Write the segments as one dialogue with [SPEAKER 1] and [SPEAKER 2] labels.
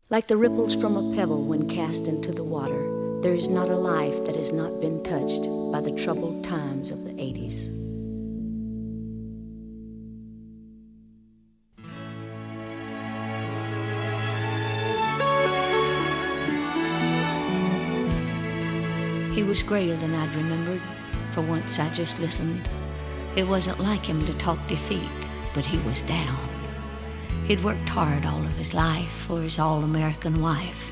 [SPEAKER 1] Like the ripples from a pebble when cast into the water, there is not a life that has not been touched by the troubled times of the 80s. He was grayer than I'd remembered. For once I just listened. It wasn't like him to talk defeat, but he was down. He'd worked hard all of his life for his all-American wife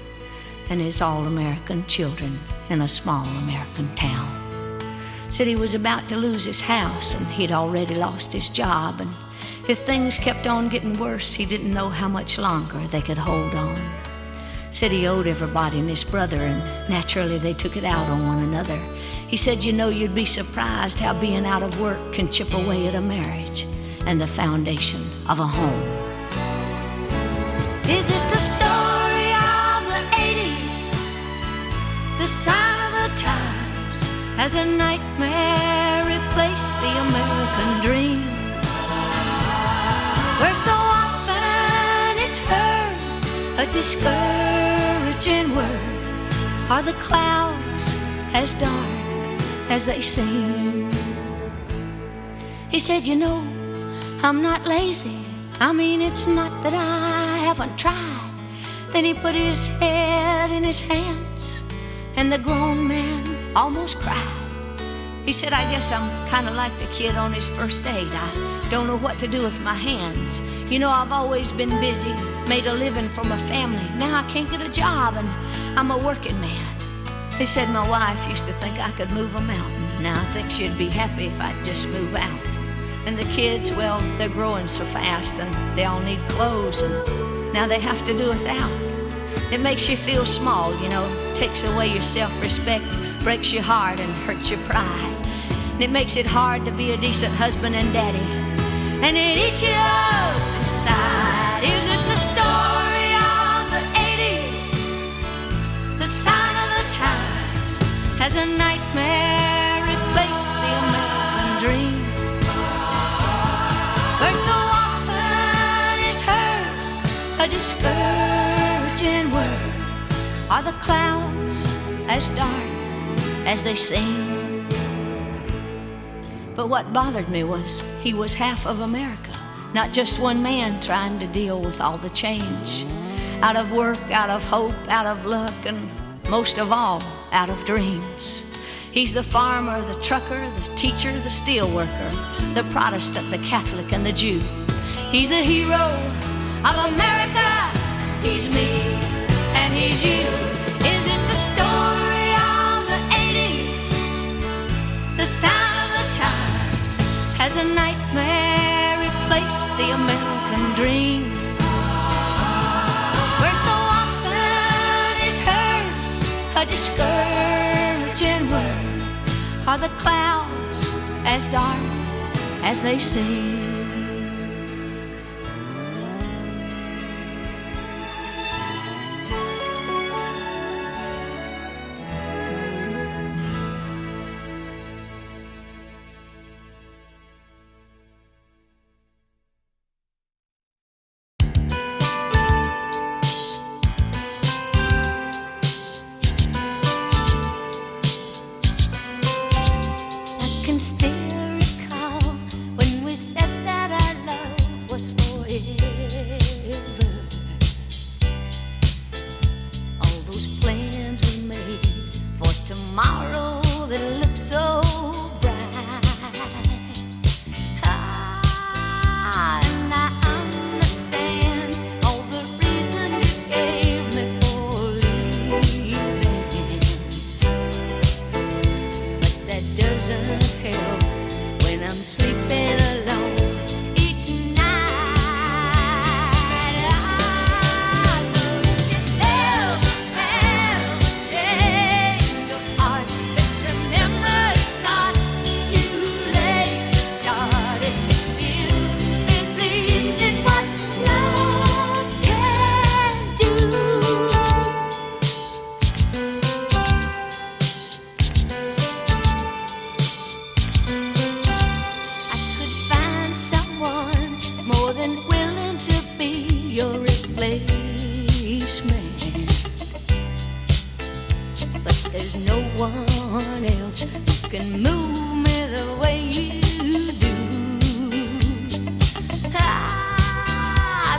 [SPEAKER 1] and his all-American children in a small American town. Said he was about to lose his house and he'd already lost his job, and if things kept on getting worse, he didn't know how much longer they could hold on. Said he owed everybody and his brother, and naturally they took it out on one another. He said, you know, you'd be surprised how being out of work can chip away at a marriage and the foundation of a home. Is it the story of the 80s? The sign of the times? Has a nightmare replaced the American dream? Where so often is heard a discouraging word, are the clouds as dark as they seem? He said, you know, I'm not lazy. I mean, it's not that I haven't tried. Then he put his head in his hands, and the grown man almost cried. He said, I guess I'm kind of like the kid on his first date. I don't know what to do with my hands. You know, I've always been busy, made a living for my family. Now I can't get a job, and I'm a working man. He said, my wife used to think I could move a mountain. Now I think she'd be happy if I'd just move out. And the kids, well, they're growing so fast, and they all need clothes, and now they have to do without. It makes you feel small, you know, takes away your self-respect, breaks your heart and hurts your pride. And it makes it hard to be a decent husband and daddy, and it eats you up inside. Is it the story of the 80s? The sign of the times? Has a nightmare replaced the American dream? Where so often is heard a discouraging word, are the clouds as dark as they seem? But what bothered me was he was half of America, not just one man trying to deal with all the change. Out of work, out of hope, out of luck, and most of all, out of dreams. He's the farmer, the trucker, the teacher, the steel worker, the Protestant, the Catholic, and the Jew. He's the hero of America. He's me, and he's you. Is it the story of the 80s? The sign of the times? Has a nightmare replaced the American dream? Where so often is heard a discouraging word, are the clouds as dark as they seem? can move me the way you do.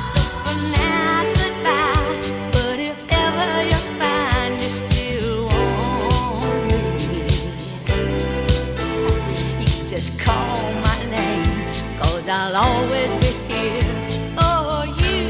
[SPEAKER 1] So for now, goodbye. But if ever you find you still want me, you just call my name, 'cause I'll always be here for you.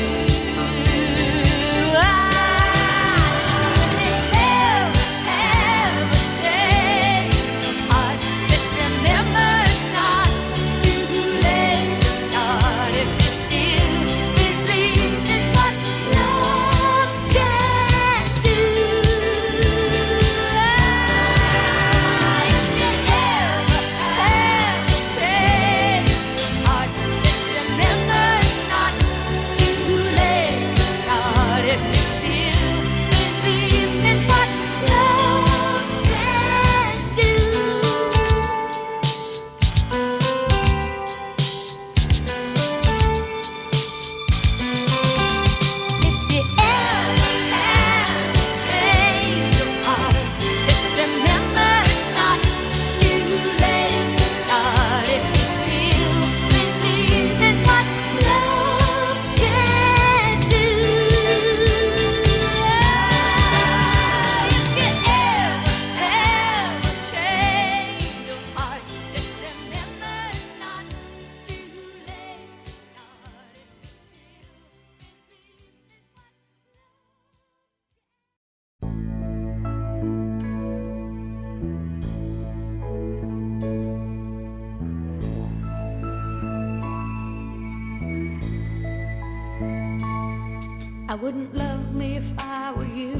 [SPEAKER 1] I wouldn't love me if I were you,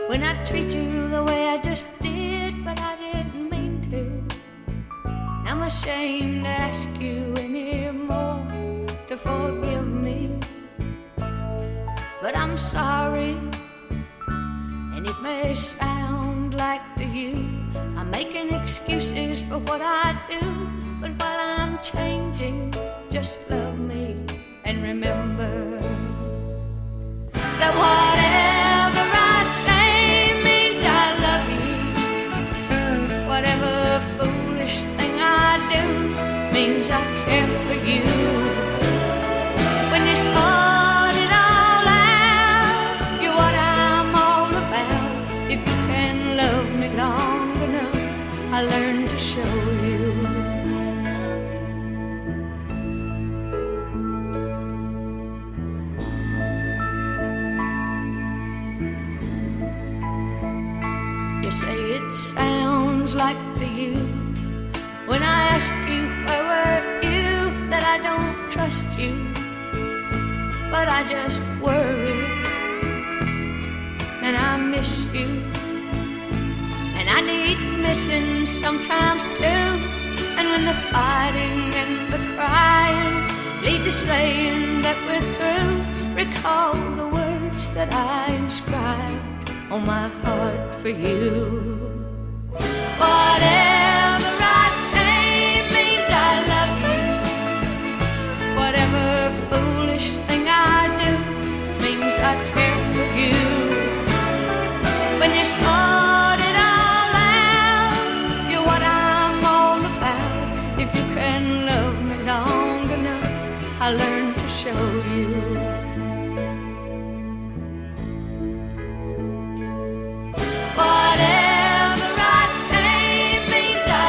[SPEAKER 1] when I treat you the way I just did, but I didn't mean to. I'm ashamed to ask you anymore to forgive me, but I'm sorry, and it may sound like to you I'm making excuses for what I do. But while I'm changing, just love me and remember that whatever I say means I love you. Whatever foolish thing I do means I care for you. When you sort it all out, you're what I'm all about. If you can love me long enough, I learn to show you. You say it sounds like to you when I ask you where were you, that I don't trust you, but I just worry and I miss you, and I need missing sometimes too. And when the fighting and the crying lead to saying that we're through, recall the words that I inscribed on my heart for you. Whatever I say means I love you. Whatever foolish thing I do means I care for you. When you sort it all out, you're what I'm all about. If you can love me long enough, I'll learn to show you. Whatever I say means I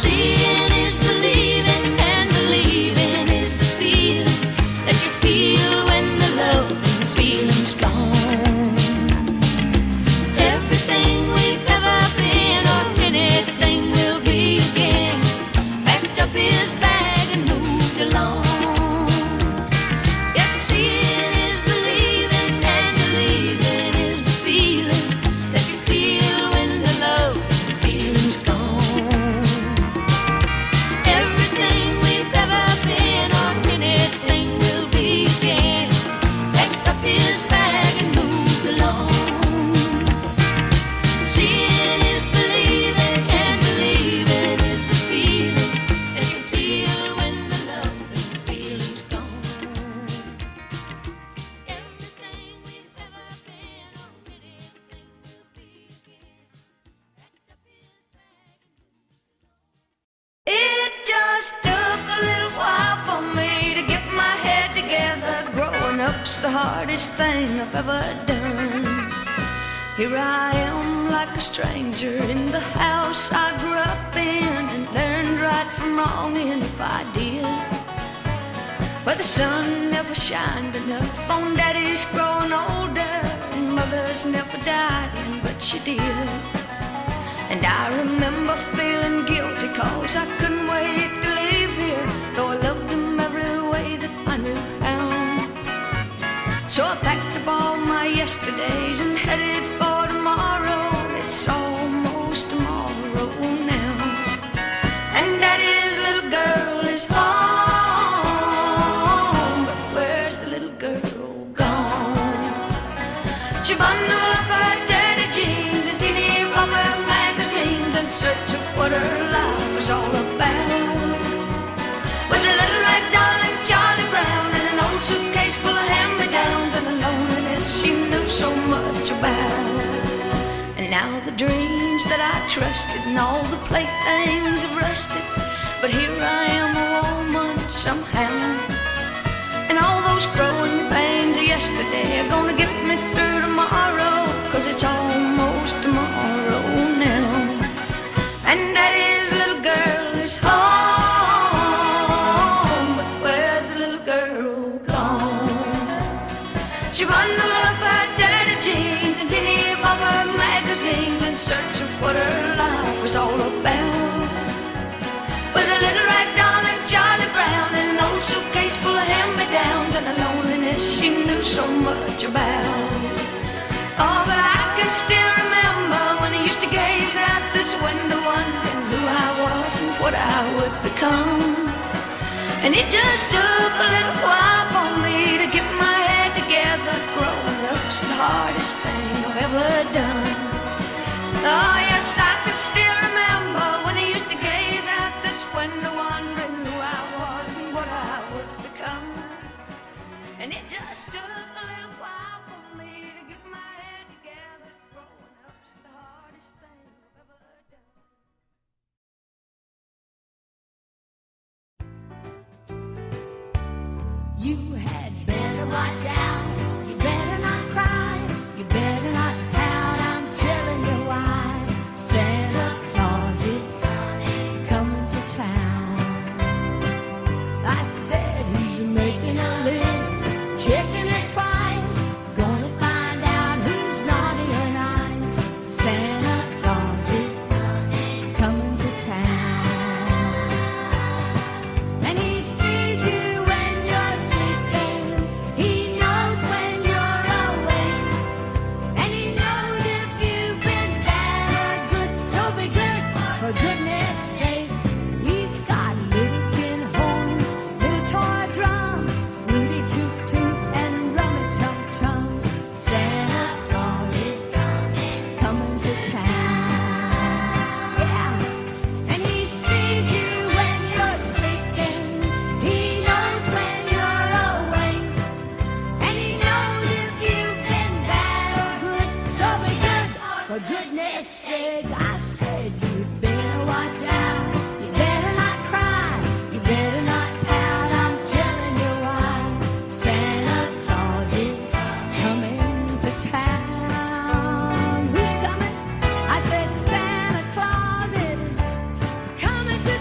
[SPEAKER 1] seeing is believing, and believing is the feeling that you feel when the love and the feeling's gone. Everything we've ever been or anything will be again, packed up his bag and moved along. Yes, seeing is believing, and believing is the feeling that you feel when the love and the feeling's gone. Everything we've ever been or anything will be again, packed up his bag and moved along. Seeing is believing, and believing is the feeling that you feel when the love and the feeling's gone. Everything we've ever been or anything will be again, packed up his bag and moved along. It just took a little while for me to get my head together. Growing up's the hardest thing I've ever done. Here I am like a stranger in the house I grew up in, and learned right from wrong, and if I did, well, the sun never shined enough on Daddy's growing older, and Mother's never died, but she did. And I remember feeling guilty 'cause I couldn't wait to leave here, though I loved him every way that I knew how. So I packed up all my yesterdays and headed for tomorrow. It's almost tomorrow now, and Daddy's little girl is home. But where's the little girl gone? She bundled up her dirty jeans and teeny bopper magazines in search of what her life was all about. With a little rag doll and Charlie Brown and an old suitcase full of hand-me-downs and a loneliness she knew so much about. And now the dreams that I trusted and all the playthings have rusted, but here I am a woman somehow. And all those growing pains of yesterday are gonna get me through tomorrow, 'cause it's almost tomorrow now. And Daddy's little girl is home, but where's the little girl gone? She bundled up her dirty jeans and teeny bopper magazines in search of what her life was all about. With a little rag doll and Charlie Brown and an old suitcase full of hand-me-downs and a loneliness she knew so much about. Oh, but I can still remember when I used to gaze out this window wondering who I was and what I would become. And it just took a little while for me to get my head together. Growing up's the hardest thing I've ever done. Oh, yes, I can still remember when I used to gaze out this window wondering who I was and what I would become. And it just took a little while for me to get my head together. Growing up's the hardest thing I've ever done.
[SPEAKER 2] You had better watch out. You better not cry. You better not pout. I'm telling you why. Santa Claus is coming to town. I said he's making a list, checking it twice. Gonna find out who's naughty or nice. Santa Claus is coming to town. And he sees you when you're sleeping. He knows when you're awake. And he knows if you've been bad or good. So be good, for goodness sake. He's got little tin horns, little toy drums, Rudy Toot Toot and Rummy Tum Tum. Santa Claus is coming to town. Yeah. And he sees you when you're sleeping. He knows when you're awake. And he knows if you've been bad or good. So be good, for goodness sake. I said you better watch out. You better not cry. You better not pout. I'm telling you why. Santa Claus is coming to town. Who's coming? I said Santa Claus is coming to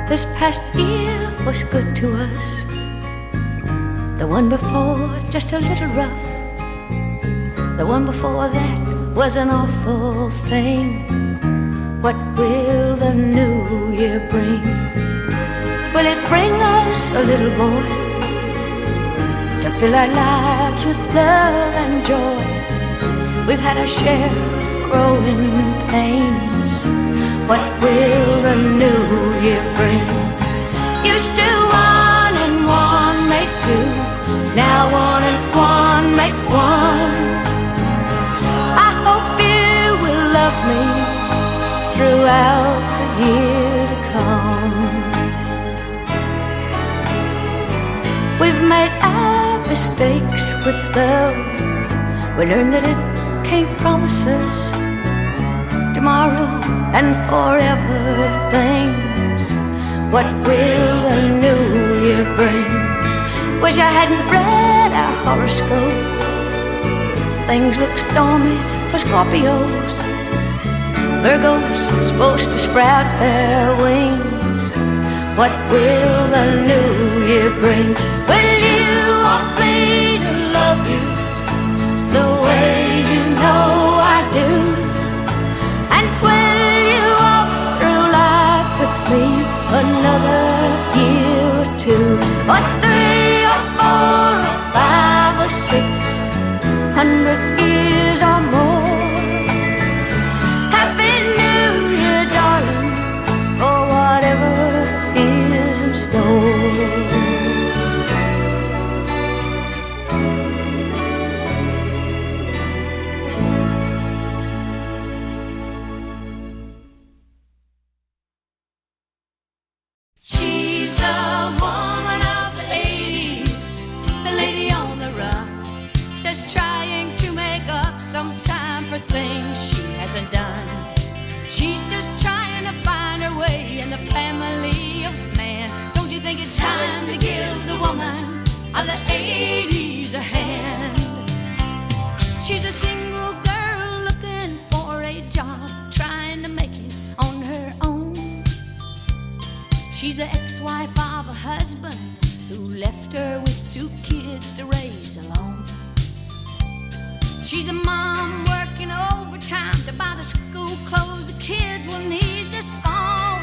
[SPEAKER 1] This past year was good to us. The one before, just a little rough. The one before that was an awful thing. What will the new year bring? Will it bring us a little boy to fill our lives with love and joy? We've had our share of growing pains. What will the new year bring? Used to 1 and 1 make 2. Now 1 and 1 make 1. I hope you will love me throughout the year to come. We've made our mistakes with love. We learned that it can't promise us tomorrow and forever things. What will the new year bring? Wish I hadn't read our horoscope. Things look stormy for Scorpios. Virgo's supposed to sprout their wings. What will the new year bring? Will you want me to love you the way you know I do? And will you walk through life with me another year or two? Or 3 or 4 or 5 or 600 years or more? Happy New Year, darling, for whatever is in store. She's the woman of the 80s, the lady on the run, just trying to make up some time for things she hasn't done. She's just trying to find her way in the family of man. Don't you think it's time to give the woman of the 80s a hand? She's a single girl looking for a job, trying to make it on her own. She's the ex-wife of a husband who left her with 2 kids to raise alone. She's a mom working overtime to buy the school clothes the kids will need this fall.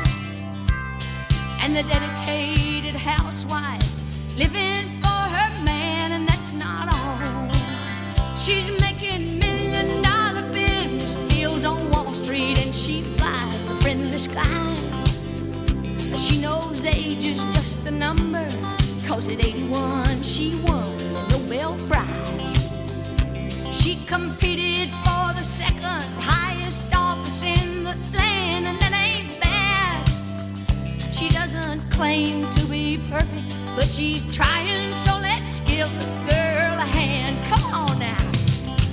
[SPEAKER 1] And the dedicated housewife living for her man, and that's not all. She's making $1 million business deals on Wall Street, and she flies the friendly skies. She knows age is just a number, 'cause at 81 she won the Nobel Prize. She competed for the 2nd highest office in the land, and that ain't bad. She doesn't claim to be perfect, but she's trying, so let's give the girl a hand. Come on now.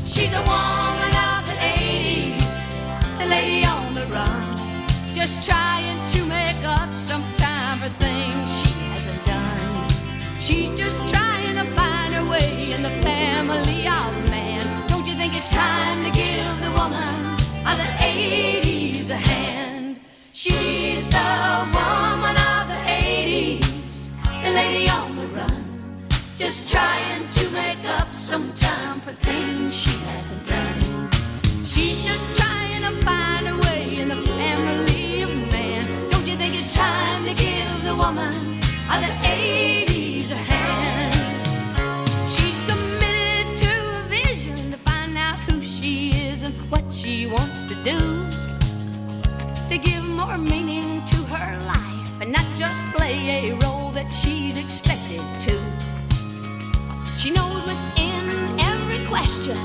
[SPEAKER 1] She's a woman of the 80s, the lady on the run, just trying to make up some time for things she hasn't done. She's just trying to find her way in the family of man. Don't you think it's time to give the woman of the 80s a hand? She's the woman of the 80s, the lady on the run, just trying to make up some time for things she hasn't done. She's just trying to find her way in the family of man. Don't you think it's time to give the woman of the 80s a hand? She's committed to a vision to find out who she is and what she wants to do, to give more meaning to her life and not just play a role that she's expected to. She knows within every question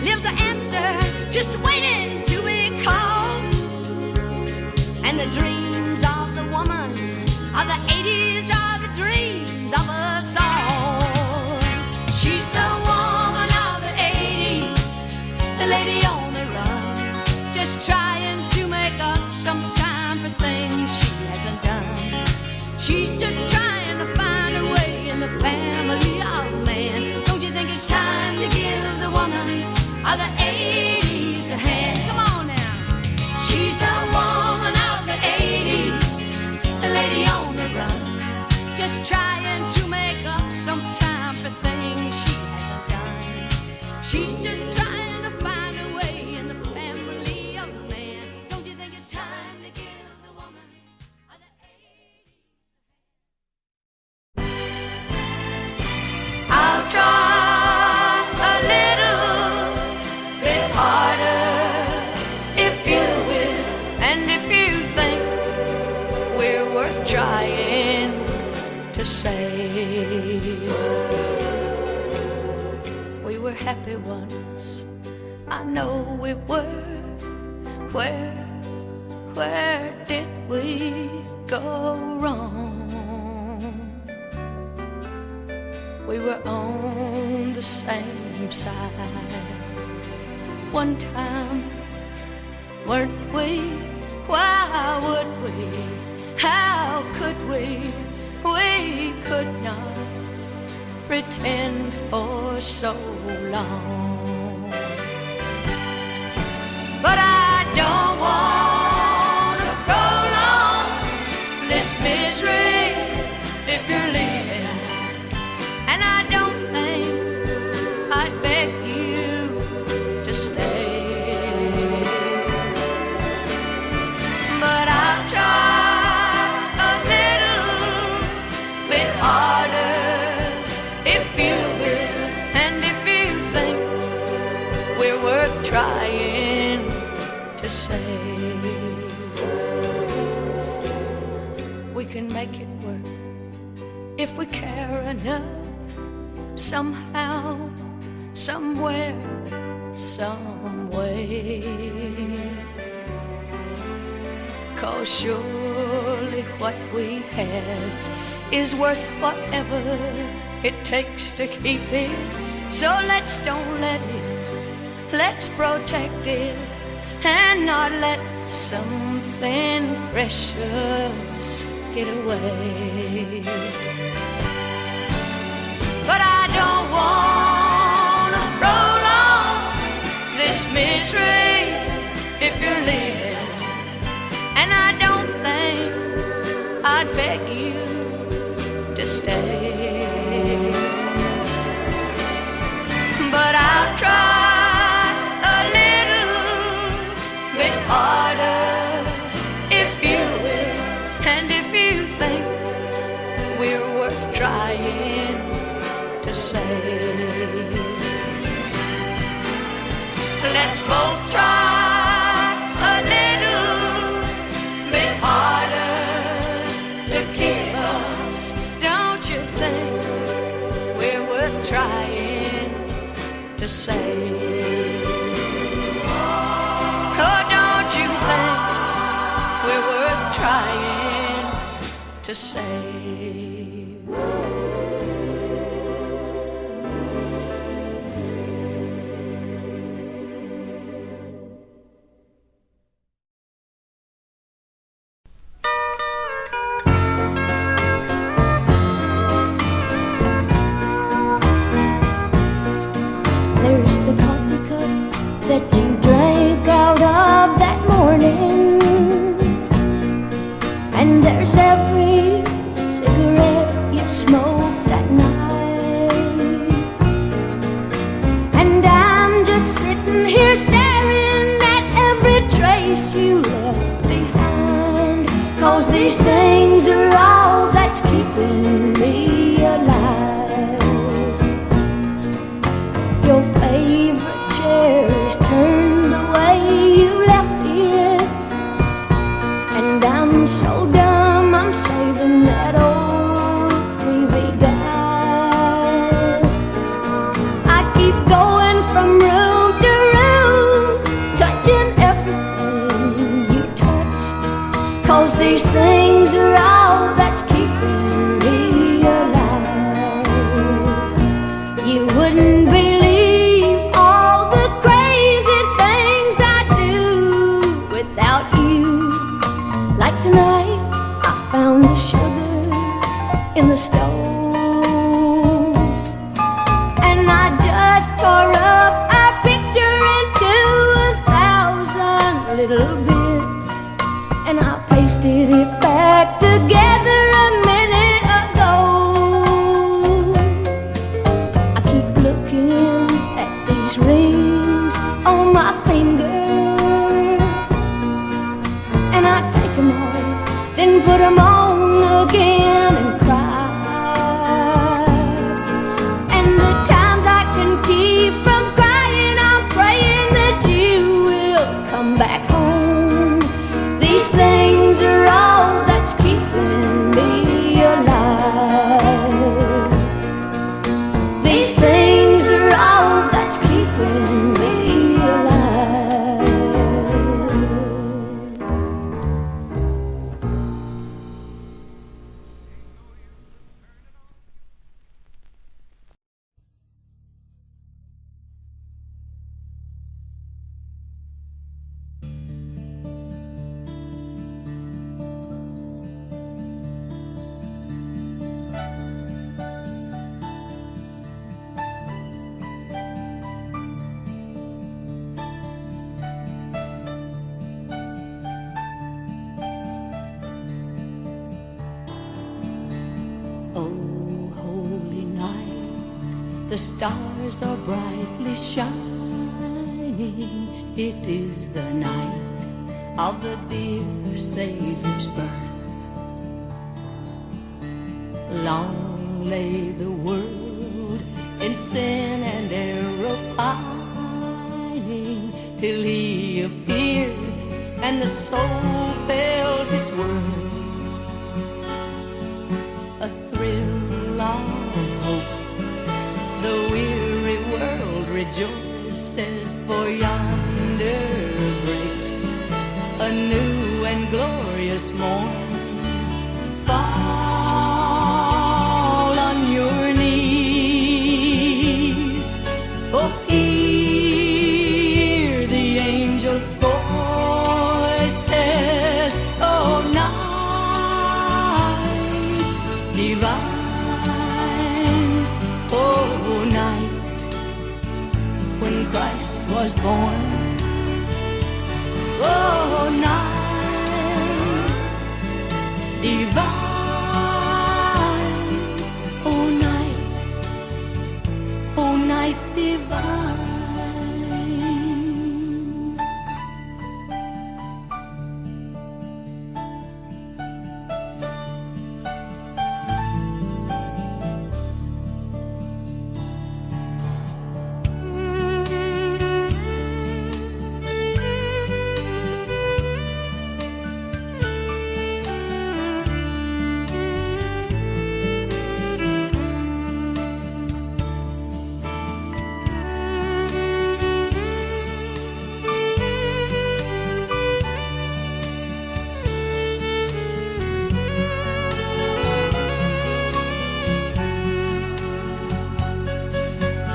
[SPEAKER 1] lives the answer, just waiting to be called. And the dreams of the woman of the 80s are the dreams of us all. She's the woman of the 80s, the lady on the run, just trying to make up some time for things she hasn't done. She's just trying to find her way in the family of man. Don't you think it's time to give the woman of the 80s a hand? Come on now. She's the woman of the 80s, the lady on the just trying to make up some time for things she hasn't done. She's just trying to find her way in the family of man. Don't you think it's time to give the woman of the 80s? I'll try a little bit harder if you will, and if you think we're worth trying to save. We were happy once, I know we were. Where did we go wrong? We were on the same side one time, weren't we? Why would we? How could we? We could not pretend for so long. But I don't want to prolong this misery if you're leaving, and I don't think I'd beg you to stay. But I'll try a little bit harder if you will, and if you think we're worth trying to save. We can make it work if we care enough, somehow, somewhere, some way. 'Cause surely what we had is worth whatever it takes to keep it. So let's don't let it, let's protect it, and not let something precious get away. But I don't want to prolong this misery if you're leaving, and I don't think I'd beg you to stay. But I'll try a little bit harder if you will, and if you think we're worth trying to save. Let's both try a little bit harder to keep us. Don't you think we're worth trying to save? Oh, don't you think we're worth trying to save?
[SPEAKER 2] There's the coffee cup that you drank out of that morning, and there's every cigarette you smoked that night. And I'm just sitting here staring at every trace you left behind, 'cause these things are all that's keeping me alive. Your favorite chair is turned the way you left it, and I'm so dumb I'm saving that old TV guide. I keep going from room to room, touching everything you touched, 'cause these things are all that's keeping me alive. You wouldn't believe all the crazy things I do without you. Like tonight, I found the sugar in the stove, and I just tore up our picture into 1,000 little bits, and I pasted it back together a minute ago.
[SPEAKER 1] then put them on again and cry. And the times I can keep from crying, I'm praying that you will come back home. These things are all that's keeping me alive. These things are all that's keeping me alive. The stars are brightly shining. It is the night of the dear Savior's birth. Long lay the world in sin and error pining, till he appeared and the soul felt its worth. A thrill of hope, the weary world rejoices, for yonder breaks a new and glorious morn. Fall on your knees, oh, hear the angel voices, oh, night divine, oh, night when Christ was born, oh, night divine, oh, night divine.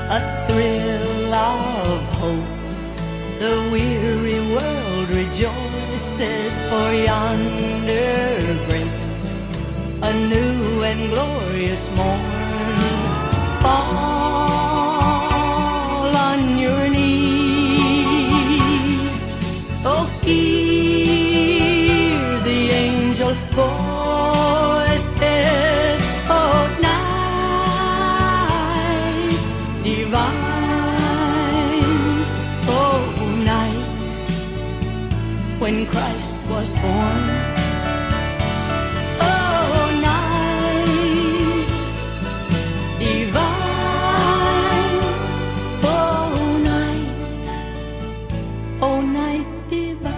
[SPEAKER 1] A thrill of hope, the weary world rejoices, for yonder breaks a new and glorious morn. Fall on your knees, oh, hear the angel voices, oh, night divine, oh, night when Christ was born, oh, night divine, oh, night divine.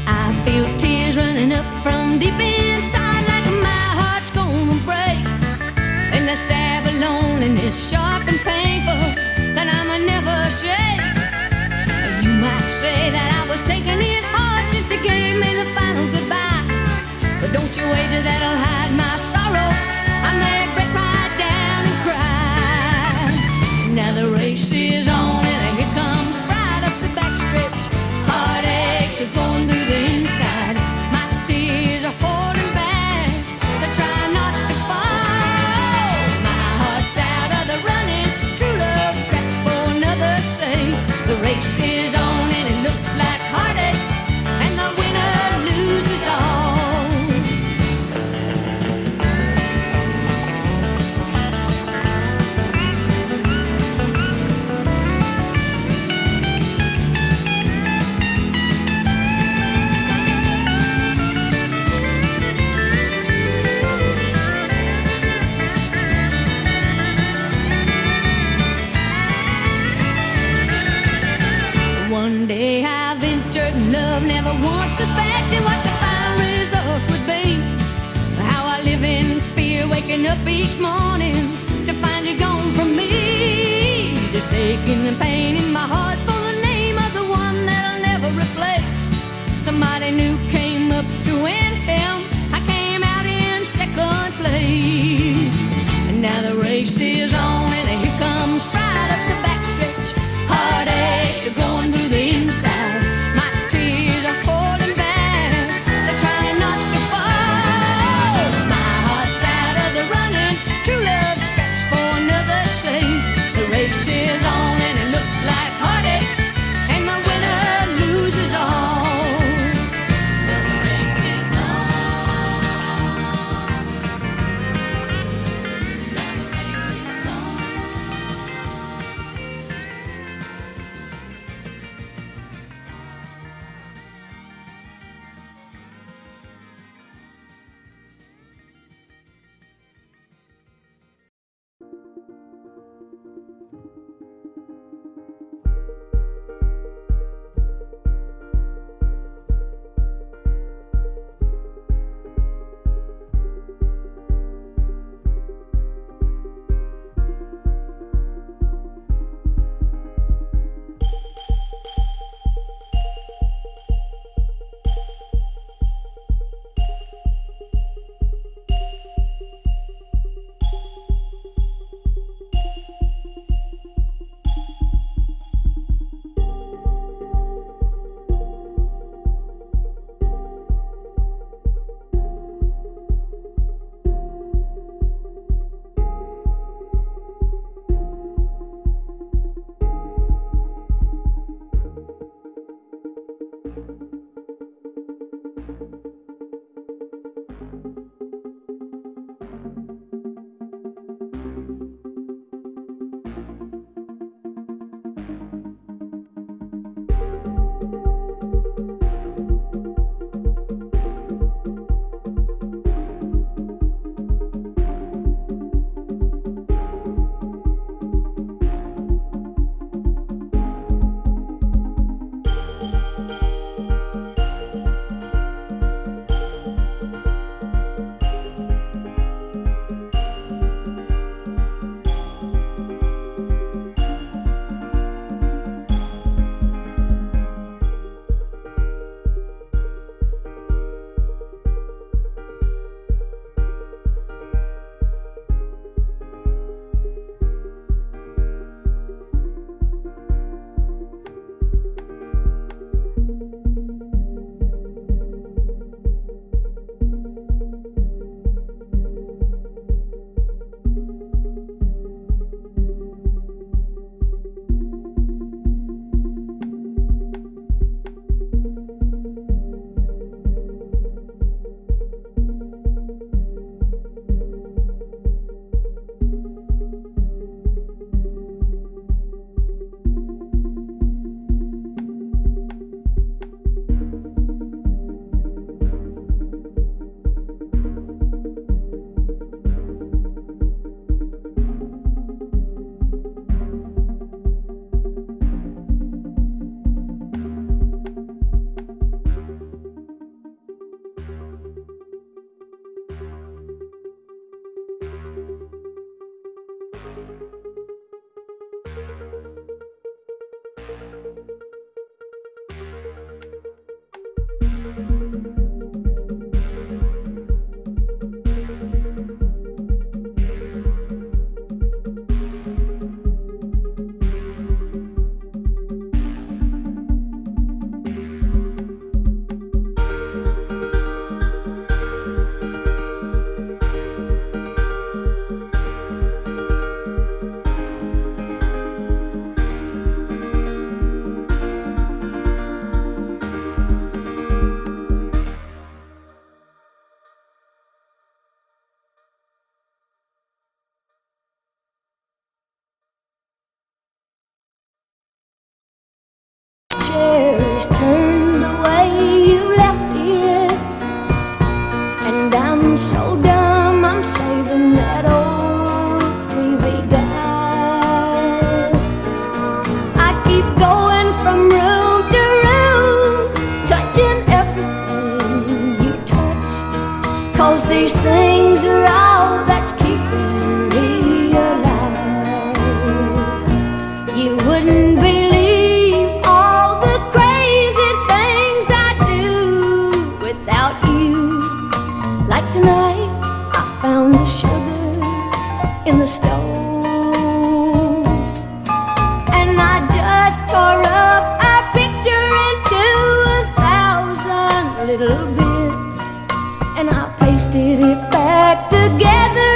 [SPEAKER 1] I feel tears running up from deep inside, like my heart's gonna break. And the stab of loneliness, sharp and painful, that I'ma never shake. You might say that I was taking it hard since you gave me the final goodbye, but don't you wager that I'll hide my sorrow. I may break right down and cry. Now the race is on and here comes pride up the backstretch. Heartaches are going through the inside. My tears are holding back. They're trying not to fall. suspected what the final results would be. How I live in fear, waking up each morning to find you gone from me. This aching and pain in my heart for the name of the one that I'll never replace. Somebody new came up to win him. I came out in second place. And now the race is on and here comes pride up the backstretch. Heartaches are going through the inside. My tears are holding back. They're trying not to fall. My heart's out of the running. True love scraps for another sake. The race is on and it looks like heartaches, and the winner loses all. things are all that's keeping me alive. You wouldn't believe all the crazy things I do without you. Like tonight, I found the sugar in the stove, and I just tore up our picture into 1,000 little bits, and I pasted it back together